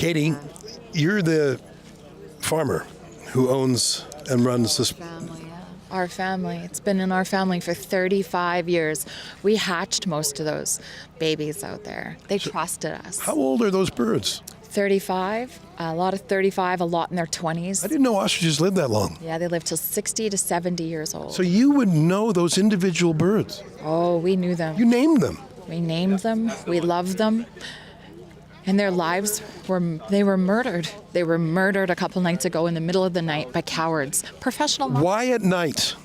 Katie, you're the farmer who owns and runs this. Our family. It's been in our family for 35 years. We hatched most of those babies out there. They trusted us. How old are those birds? 35, a lot of 35, a lot in their 20s. I didn't know ostriches lived that long. Yeah, they live till 60 to 70 years old. So you would know those individual birds. Oh, we knew them. You named them. We named them. We loved them. And their lives were murdered. They were murdered a couple nights ago in the middle of the night by cowards, professional. Why at night?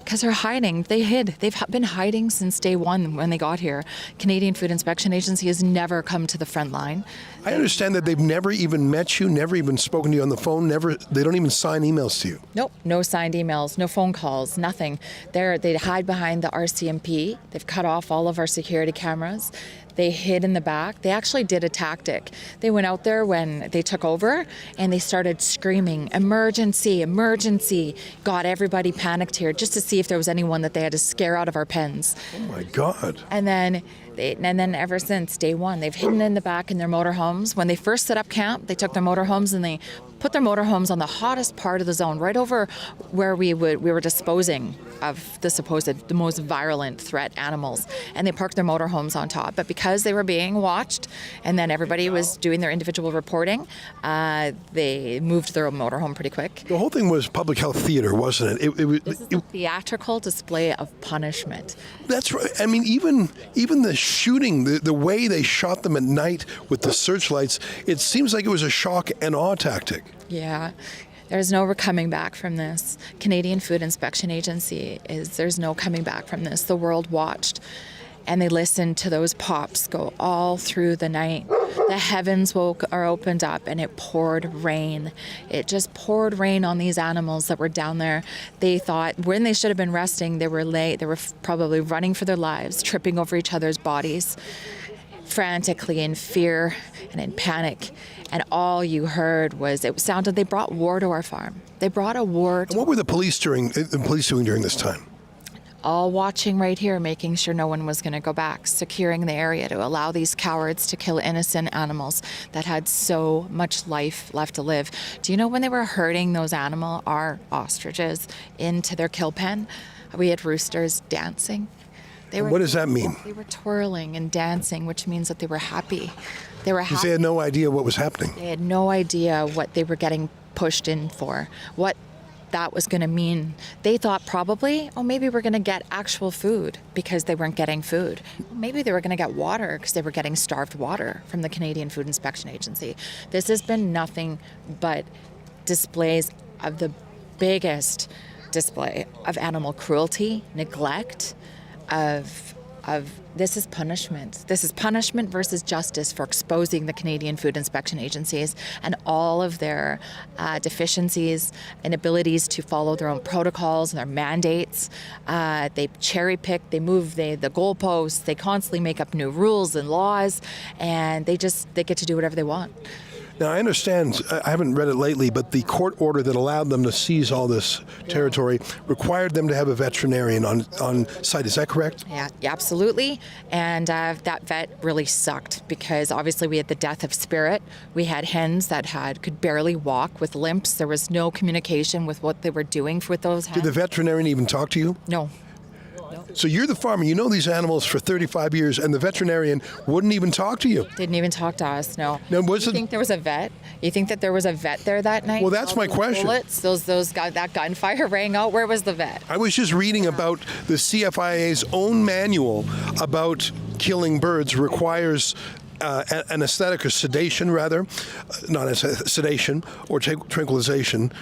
Because they're hiding. They hid. They've been hiding since day one when they got here. Canadian Food Inspection Agency has never come to the front line. I understand that they've never even met you, never even spoken to you on the phone, they don't even sign emails to you. Nope, no signed emails, no phone calls, nothing. They hide behind the RCMP. They've cut off all of our security cameras. They hid in the back. They actually did a tactic. They went out there when they took over and they started screaming, emergency, emergency. Got everybody panicked here just to see if there was anyone that they had to scare out of our pens. Oh my God. And then ever since day one, they've hidden in the back in their motorhomes. When they first set up camp, they took their motorhomes and they put their motorhomes on the hottest part of the zone, right over where we were disposing of the most virulent threat animals. And they parked their motorhomes on top. But because they were being watched and then everybody was doing their individual reporting, they moved their motorhome pretty quick. The whole thing was public health theater, wasn't it? This is a theatrical display of punishment. That's right. I mean, even the shooting, the way they shot them at night with the searchlights, it seems like it was a shock and awe tactic. Yeah. There's no coming back from this. Canadian Food Inspection Agency there's no coming back from this. The world watched and they listened to those pops go all through the night. The heavens opened up and it poured rain. It just poured rain on these animals that were down there. They thought when they should have been resting, they were late. They were probably running for their lives, tripping over each other's bodies, frantically in fear and in panic. And all you heard was they brought war to our farm. They brought a war. And what were the police doing during this time? All watching right here, making sure no one was going to go back, securing the area to allow these cowards to kill innocent animals that had so much life left to live. Do you know when they were herding our ostriches into their kill pen, we had roosters dancing? What does that mean? They were twirling and dancing, which means that they were happy. They were happy. Because they had no idea what was happening. They had no idea what they were getting pushed in for, what that was going to mean. They thought probably, maybe we're going to get actual food because they weren't getting food. Maybe they were going to get water because they were getting starved water from the Canadian Food Inspection Agency. This has been nothing but displays of the biggest display of animal cruelty, neglect, this is punishment. This is punishment versus justice for exposing the Canadian Food Inspection Agencies and all of their deficiencies, inabilities to follow their own protocols and their mandates. They cherry pick, they move the goalposts, they constantly make up new rules and laws, and they get to do whatever they want. Now, I understand, I haven't read it lately, but the court order that allowed them to seize all this territory required them to have a veterinarian on site. Is that correct? Yeah, absolutely. And that vet really sucked because obviously we had the death of spirit. We had hens that could barely walk with limps. There was no communication with what they were doing with those hens. Did the veterinarian even talk to you? No. So you're the farmer, you know these animals for 35 years, and the veterinarian wouldn't even talk to you? Didn't even talk to us, no. Now, you think there was a vet? You think that there was a vet there that night? Well, that's my question. Bullets, that gunfire rang out. Where was the vet? I was just reading about the CFIA's own manual about killing birds requires anesthetic or sedation, rather, not sedation or tranquilization,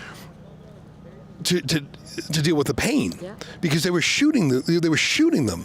to deal with the pain, because they were shooting them.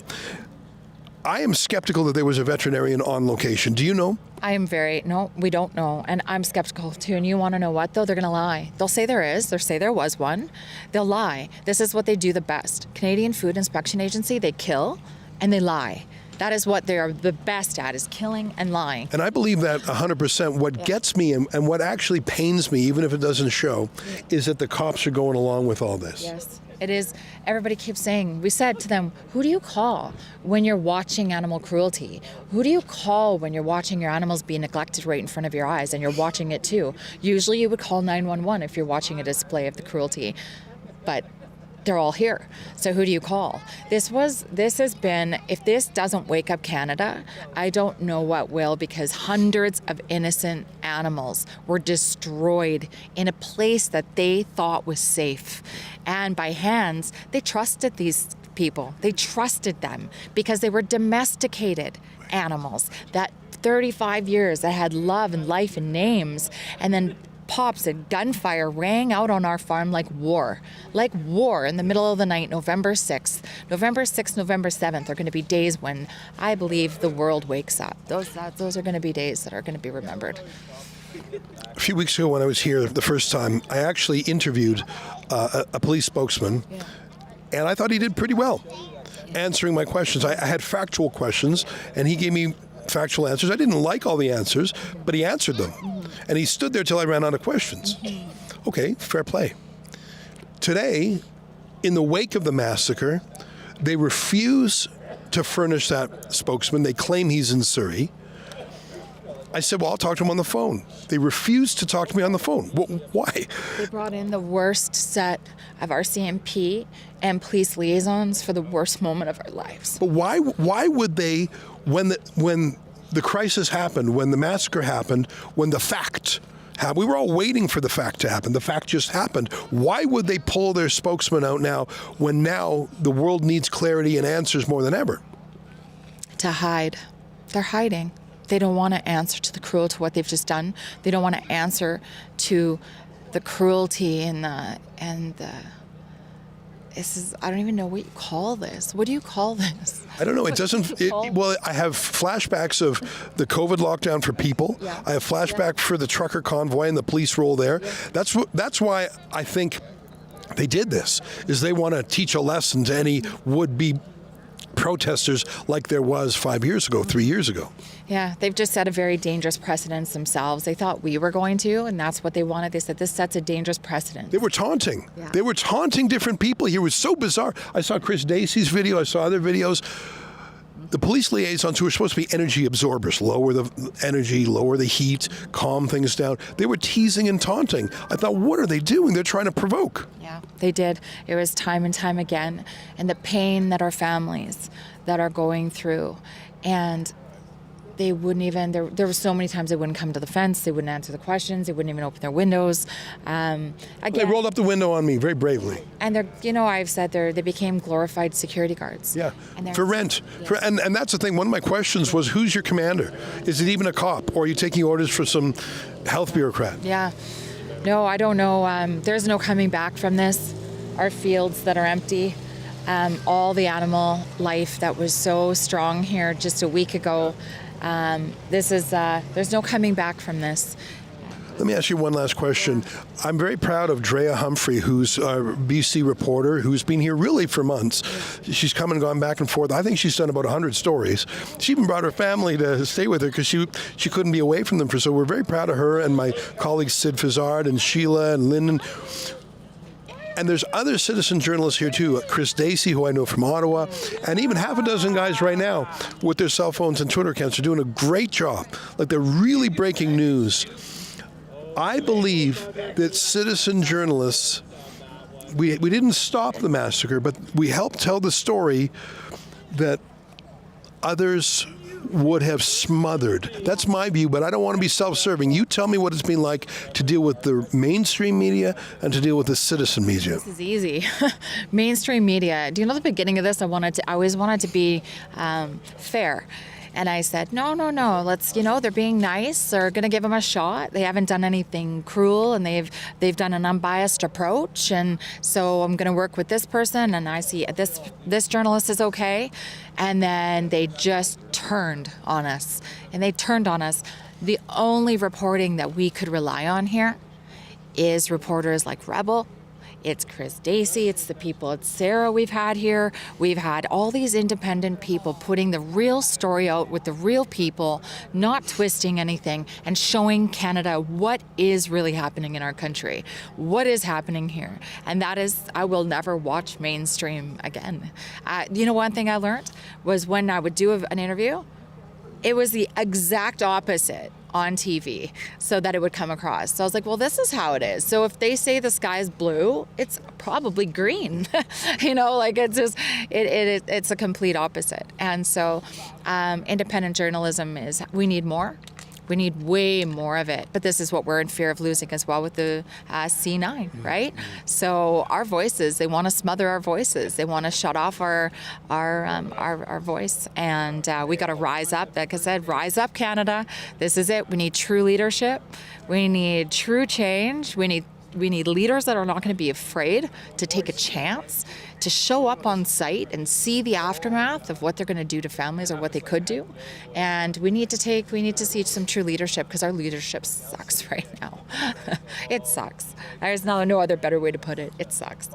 I am skeptical that there was a veterinarian on location. Do you know? No, we don't know. And I'm skeptical too. And you want to know what, though? They're going to lie. They'll say there is. They'll say there was one. They'll lie. This is what they do the best. Canadian Food Inspection Agency, they kill and they lie. That is what they're the best at, is killing and lying. And I believe that 100%. What gets me and what actually pains me, even if it doesn't show, is that the cops are going along with all this. Yes, it is. Everybody keeps saying, we said to them, who do you call when you're watching animal cruelty? Who do you call when you're watching your animals being neglected right in front of your eyes and you're watching it too? Usually you would call 911 if you're watching a display of the cruelty, but they're all here. So who do you call? This has been, if this doesn't wake up Canada, I don't know what will, because hundreds of innocent animals were destroyed in a place that they thought was safe. And by hands, they trusted these people. They trusted them because they were domesticated animals that 35 years that had love and life and names, and then pops and gunfire rang out on our farm like war in the middle of the night. November 6th, November 7th are going to be days when I believe the world wakes up. Those are going to be days that are going to be remembered. A few weeks ago when I was here the first time, I actually interviewed a police spokesman, and I thought he did pretty well answering my questions. I had factual questions, and he gave me factual answers. I didn't like all the answers, but he answered them. And he stood there till I ran out of questions. Okay, fair play. Today, in the wake of the massacre, they refuse to furnish that spokesman. They claim he's in Surrey. I said, well, I'll talk to him on the phone. They refused to talk to me on the phone. Why? They brought in the worst set of RCMP and police liaisons for the worst moment of our lives. But why would they, when the crisis happened, when the massacre happened, when the fact happened, we were all waiting for the fact to happen. The fact just happened. Why would they pull their spokesman out now when now the world needs clarity and answers more than ever? To hide. They're hiding. They don't want to answer to the cruelty to what they've just done. They don't want to answer to the cruelty and the this is, I don't even know what you call this. What do you call this? I don't know. It doesn't. Well, I have flashbacks of the COVID lockdown for people. Yeah. I have flashback for the trucker convoy and the police role there. Yeah. That's why I think they did this. Is they want to teach a lesson to any would-be protesters like there was 5 years ago, 3 years ago. Yeah, they've just set a very dangerous precedence themselves. They thought we were going to, and that's what they wanted. They said this sets a dangerous precedent. They were taunting. Yeah. They were taunting different people here. It was so bizarre. I saw Chris Dacey's video. I saw other videos. The police liaisons who were supposed to be energy absorbers, lower the energy, lower the heat, calm things down. They were teasing and taunting. I thought, what are they doing? They're trying to provoke. Yeah, they did. It was time and time again. And the pain that our families that are going through. And they wouldn't even, there were so many times they wouldn't come to the fence, they wouldn't answer the questions, they wouldn't even open their windows. Again, they rolled up the window on me very bravely. And I've said they became glorified security guards. Yeah, and for rent. Yeah. And that's the thing, one of my questions was, who's your commander? Is it even a cop, or are you taking orders for some health bureaucrat? Yeah, no, I don't know. There's no coming back from this. Our fields that are empty, all the animal life that was so strong here just a week ago, there's no coming back from this. Let me ask you one last question. I'm very proud of Drea Humphrey, who's a BC reporter, who's been here really for months. She's come and gone back and forth. I think she's done about 100 stories. She even brought her family to stay with her because she couldn't be away from them. So we're very proud of her and my colleagues Sid Fizzard and Sheila and Lyndon. And there's other citizen journalists here too, Chris Dacey, who I know from Ottawa, and even half a dozen guys right now with their cell phones and Twitter accounts are doing a great job. Like, they're really breaking news. I believe that citizen journalists, we didn't stop the massacre, but we helped tell the story that others would have smothered. That's my view, but I don't want to be self-serving. You tell me what it's been like to deal with the mainstream media and to deal with the citizen media. This is easy. Mainstream media. Do you know the beginning of this? I always wanted to be fair. And I said, no, let's, they're being nice. They're going to give them a shot. They haven't done anything cruel, and they've done an unbiased approach. And so I'm going to work with this person, and I see this journalist is okay. And then they just turned on us. The only reporting that we could rely on here is reporters like Rebel, It's Chris Dacey, it's the people at Sarah we've had here. We've had all these independent people putting the real story out with the real people, not twisting anything, and showing Canada what is really happening in our country, what is happening here. And that is, I will never watch mainstream again. One thing I learned was when I would do an interview, it was the exact opposite on TV so that it would come across. So I was like, well, this is how it is. So if they say the sky is blue, it's probably green. It's just, it's a complete opposite. And so independent journalism we need more. We need way more of it. But this is what we're in fear of losing as well with the C9, right? So our voices, they want to smother our voices. They want to shut off our voice. And we got to rise up. Like I said, rise up, Canada. This is it. We need true leadership. We need true change. We need leaders that are not going to be afraid to take a chance, to show up on site and see the aftermath of what they're going to do to families or what they could do. And we need to see some true leadership, because our leadership sucks right now. It sucks. There's no other better way to put it. It sucks.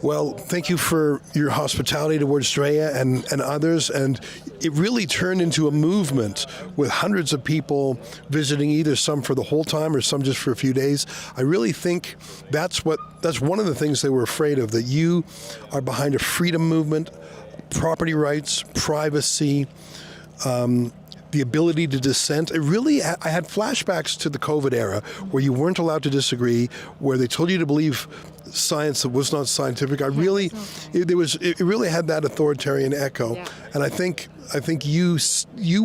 Well, thank you for your hospitality towards Drea and others. And it really turned into a movement with hundreds of people visiting, either some for the whole time or some just for a few days. I really think that's one of the things they were afraid of, that you are behind a freedom movement, property rights, privacy, the ability to dissent. I had flashbacks to the COVID era where you weren't allowed to disagree, where they told you to believe science that was not scientific. It really had that authoritarian echo. Yeah. And I think you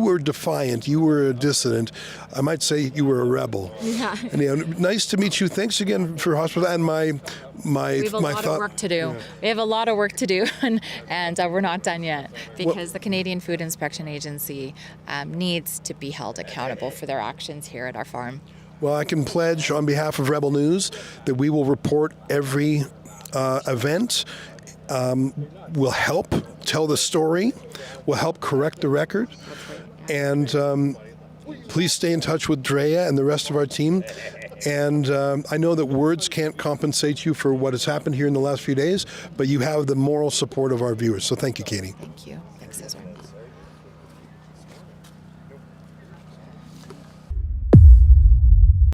were defiant, you were a dissident. I might say you were a rebel. Yeah. And nice to meet you. Thanks again for hospital. And we have a lot of work to do. Yeah. We have a lot of work to do, and we're not done yet, because the Canadian Food Inspection Agency needs to be held accountable for their actions here at our farm. Well, I can pledge on behalf of Rebel News that we will report every event. We'll help tell the story. We'll help correct the record. And please stay in touch with Drea and the rest of our team. And I know that words can't compensate you for what has happened here in the last few days, but you have the moral support of our viewers. So thank you, Katie. Thank you. Thanks, Ezra.